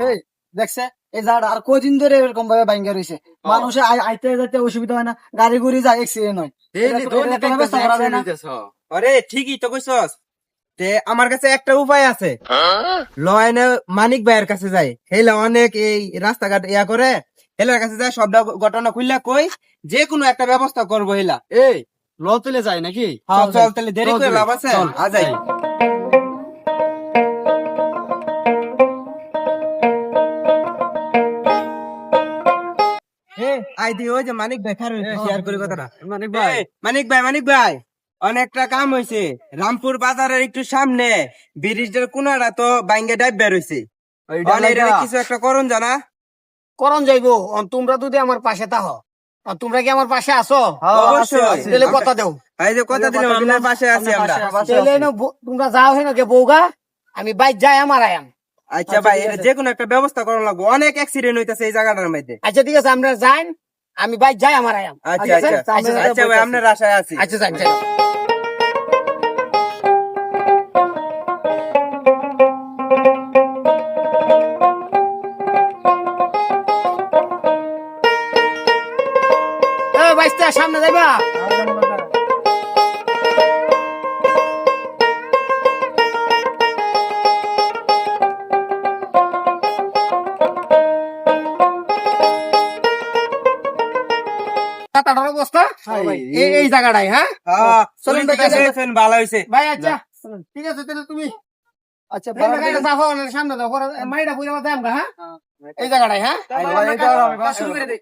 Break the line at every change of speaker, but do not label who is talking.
এই দেখছে এই জায়গাটা আর কদিন ধরে এরকম ভাবে ভাঙ্গা রয়েছে, মানুষে আইতে যেতে অসুবিধা হয় না, গাড়ি গুড়ি যায় এক্সিডেন্ট হয়। এটা একটা ব্যবস্থা করা যায় না?
আরে ঠিকই তো কইছস। তে আমার কাছে একটা উপায় আছে। লয়নে মানিক ভাইয়ের কাছে যাই, হেলা অনেক এই রাস্তাঘাট ইয়া করে, হেলার কাছে যাই সব ঘটনা খুললা কই, যে কোনো একটা ব্যবস্থা করবো হেলা।
এই ল তুলে যায় নাকি?
হ্যাঁ চল তাহলে দেরি
চল
করে
তুলে।
লাভ আছে,
চল।
আজাই। আইদি ওই যে মানিক ভাই খার শেয়ার করি কথাটা।
মানিক ভাই।
মানিক ভাই অনেকটা কাম হয়েছে। রামপুর বাজারের একটু সামনে ব্রিজের কোনাটা তো বাইঙ্গে ডাইব বের হয়েছে, কিছু একটা করুন জানা।
করণ যাইবো তোমরা যদি আমার পাশে থাকো, তোমরা কি আমার পাশে আসো?
অবশ্যই।
তাহলে কথা দেও,
এই যে কথা দিলাম আপনার পাশে আছি আমরা।
তাহলে তোমরা যাও হেন কে বউগা, আমি বাইক যাই আমার আয়াম।
আচ্ছা ভাই, এটা যে কোনো একটা ব্যবস্থা করা লাগবে, অনেক অ্যাক্সিডেন্ট হইতাছে এই জায়গাটার মধ্যে।
আচ্ছা ঠিক আছে, আমরা যাই, আমি বাইক যাই আমার আয়াম।
আচ্ছা আচ্ছা ভাই, আপনার আশায় আছি।
আচ্ছা যাই যাই। বাইশটা সামনে যাইবা। টাটার অবস্থা এই জায়গাটাই। হ্যাঁ
হ্যাঁ
চলুন
চলুন,
ভাই,
ঠিক আছে, ভালো হয়েছে।
ভাই। আচ্ছা ঠিক আছে, তাহলে তুমি
আচ্ছা
সামনে দাও, মাইটা পুরো দাম। হ্যাঁ এই জায়গাটাই। হ্যাঁ
শুরু করে দে।